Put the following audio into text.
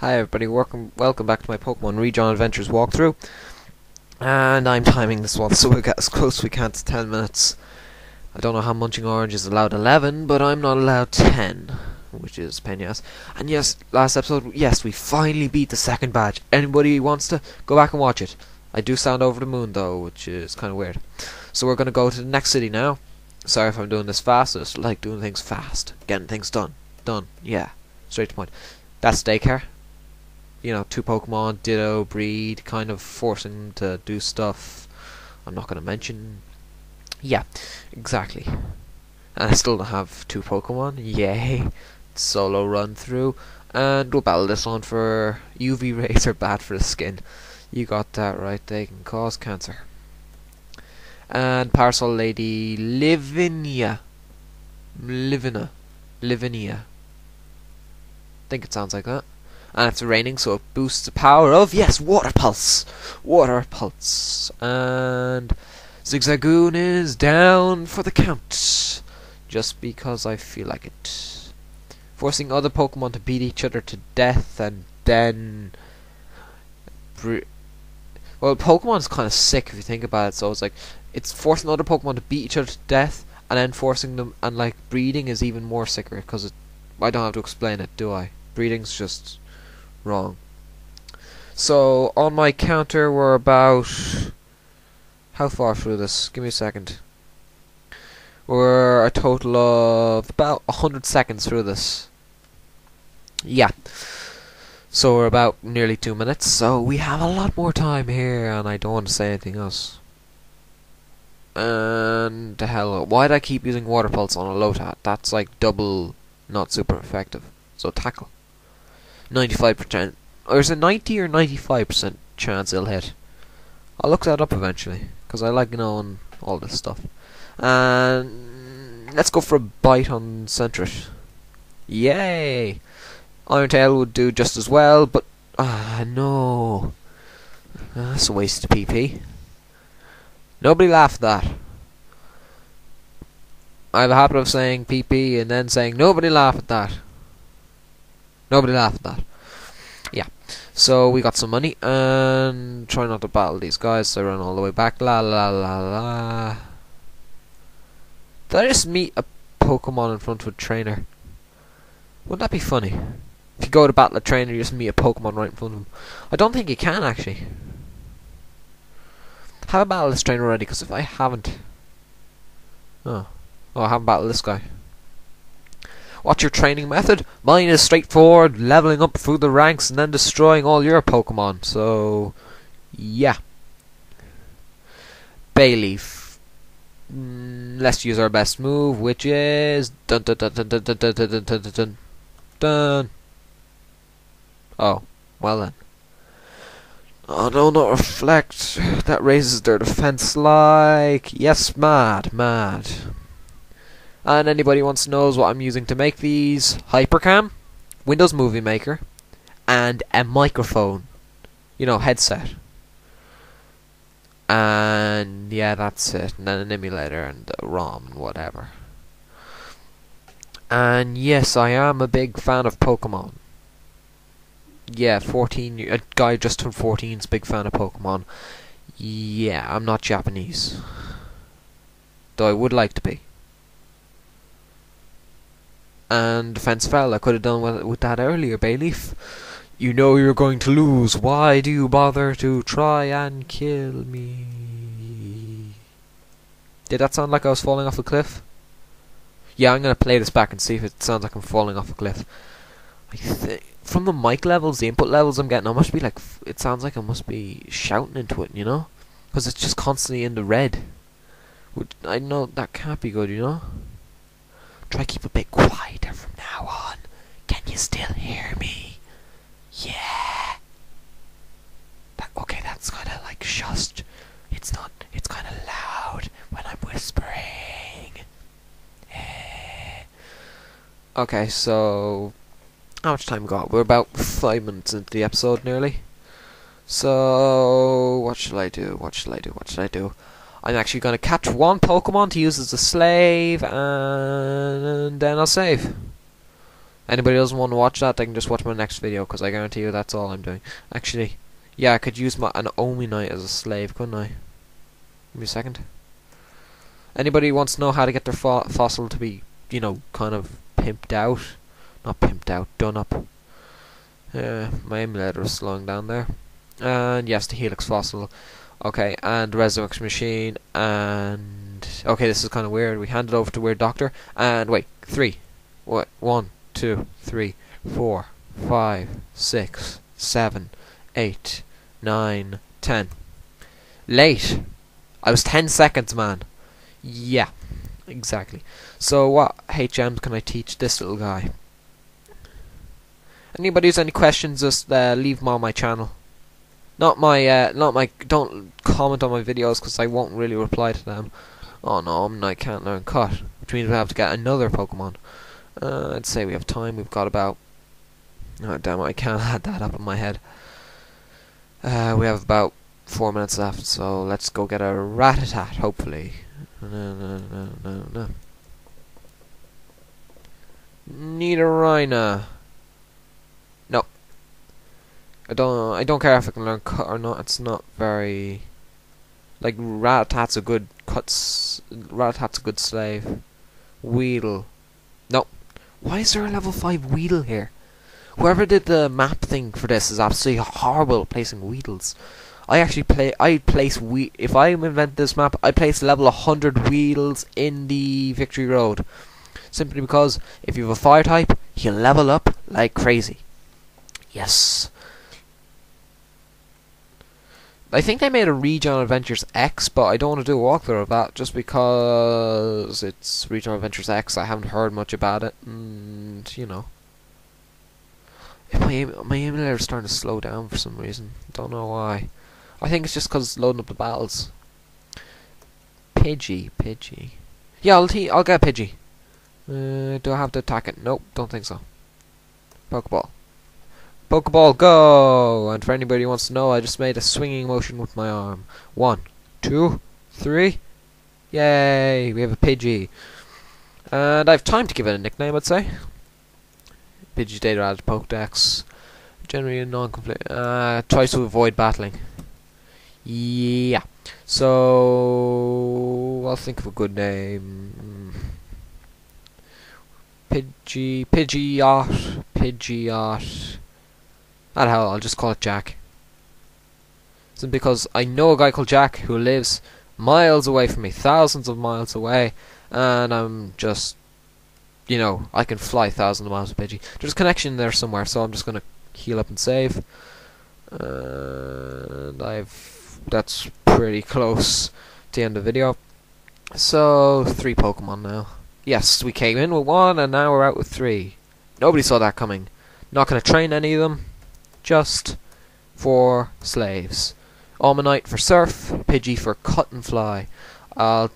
Hi everybody, welcome back to my Pokemon Rijon-Adventures walkthrough. And I'm timing this one so we'll get as close as we can to 10 minutes. I don't know how Munching Orange is allowed 11, but I'm not allowed 10, which is pain in the ass. And yes, last episode, yes, we finally beat the second badge. Anybody wants to, go back and watch it. I do sound over the moon though, which is kind of weird. So we're going to go to the next city now. Sorry if I'm doing this fast, I just like doing things fast. Getting things done. Done, yeah. Straight to the point. That's daycare. You know, 2 Pokemon, Ditto, breed, kind of forcing them to do stuff I'm not going to mention. Yeah, exactly. And I still don't have 2 Pokemon, yay. Solo run through. And we'll battle this one for UV rays are bad for the skin. You got that right, they can cause cancer. And Parasol Lady Livinia. I think it sounds like that. And it's raining, so it boosts the power of, yes, Water Pulse! Water Pulse. And Zigzagoon is down for the count. Just because I feel like it. Forcing other Pokemon to beat each other to death, and then... well, Pokemon's kind of sick if you think about it, so it's like, it's forcing other Pokemon to beat each other to death, and then forcing them, and like, breeding is even more sicker, because I don't have to explain it, do I? Breeding's just... wrong. So on my counter we're about how far through this? Give me a second. We're a total of about 100 seconds through this. Yeah. So we're about nearly 2 minutes, so we have a lot more time here and I don't want to say anything else. And the hell, why'd I keep using Water Pulse on a Lotad? That's like double not super effective. So tackle. 95%. Or is it 90 or 95% chance it'll hit? I'll look that up eventually, because I like knowing all this stuff. And let's go for a bite on Sentret. Yay! Iron Tail would do just as well, but... no. That's a waste of PP. Nobody laugh at that. I have a habit of saying PP and then saying nobody laugh at that. Nobody laughed at that. Yeah. So we got some money and try not to battle these guys, so I run all the way back. La la la la. Did I just meet a Pokemon in front of a trainer? Wouldn't that be funny? If you go to battle a trainer, you just meet a Pokemon right in front of him. I don't think you can actually. Have I battled this trainer already? Because if I haven't... Oh, I haven't battled this guy. What's your training method? Mine is straightforward, leveling up through the ranks and then destroying all your Pokemon. So, yeah. Bayleaf. Let's use our best move, which is... Dun dun dun dun dun dun dun dun dun dun dun. Oh, well then. Oh no, not Reflect. That raises their defense like... Yes, mad. And anybody wants to know what I'm using to make these: Hypercam, Windows Movie Maker, and a microphone. You know, headset. And yeah, that's it. And then an emulator and a ROM and whatever. And yes, I am a big fan of Pokemon. Yeah, a guy just turned 14 is a big fan of Pokemon. Yeah, I'm not Japanese. Though I would like to be. And defense fell. I could have done with that earlier, Bayleaf. You know you're going to lose. Why do you bother to try and kill me? Did that sound like I was falling off a cliff? Yeah, I'm going to play this back and see if it sounds like I'm falling off a cliff. From the mic levels, the input levels I'm getting, I must be like... It sounds like I must be shouting into it, you know? Because it's just constantly in the red. I know that can't be good, you know? Try keep a bit quieter from now on. Can you still hear me? Yeah. Okay, that's kind of like shushed. It's not. It's kind of loud when I'm whispering. Okay, so how much time we got? We're about 5 minutes into the episode nearly. So what shall I do? I'm actually going to catch one Pokemon to use as a slave, and then I'll save. Anybody doesn't want to watch that, they can just watch my next video, because I guarantee you that's all I'm doing. Actually, yeah, I could use an Omi Knight as a slave, couldn't I? Give me a second. Anybody wants to know how to get their fossil to be, you know, kind of pimped out? Not pimped out, done up. My emulator is slowing down there. And yes, the Helix fossil. Okay, and Resurrection Machine, and... Okay, this is kind of weird. We hand it over to Weird Doctor, and wait, 3. What? 1, 2, 3, 4, 5, 6, 7, 8, 9, 10. Late! I was 10 seconds, man. Yeah, exactly. So what HMs can I teach this little guy? Anybody who's any questions, just leave them on my channel. Not my, don't comment on my videos, because I won't really reply to them. Oh no, I can't learn cut, which means we have to get another Pokemon. I'd say we have time. We've got about... Oh damn it, I can't add that up in my head. We have about 4 minutes left, so let's go get a Rattata, hopefully. No. Need a Rhina. No. I don't care if I can learn cut or not. It's not very... Like, Rattatat's a good Rattatat's a good slave. Weedle. No. Why is there a level 5 Weedle here? Whoever did the map thing for this is absolutely horrible at placing Weedles. If I invent this map, I place level 100 Weedles in the Victory Road. Simply because if you have a fire type, he'll level up like crazy. Yes. I think they made a Rijon-Adventures X, but I don't want to do a walkthrough of that just because it's Rijon-Adventures X. I haven't heard much about it, and you know, my emulator's starting to slow down for some reason. Don't know why. I think it's just because it's loading up the battles. Pidgey. Yeah, I'll get Pidgey. Do I have to attack it? Nope, don't think so. Pokeball. Pokeball, go! And for anybody who wants to know, I just made a swinging motion with my arm. 1, 2, 3. Yay! We have a Pidgey. And I have time to give it a nickname, I'd say. Pidgey's data added Pokedex. Generally a non-complete. Tries to avoid battling. Yeah. So I'll think of a good name. Pidgeot. Ah hell, I'll just call it Jack. It's because I know a guy called Jack who lives miles away from me, thousands of miles away, and I'm just, you know, I can fly thousands of miles with Pidgey. There's a connection there somewhere, so I'm just gonna heal up and save. And that's pretty close to the end of the video. So 3 Pokemon now. Yes, we came in with 1 and now we're out with 3. Nobody saw that coming. Not gonna train any of them. Just 4 slaves. Almanite for surf, Pidgey for cut and fly. Bye.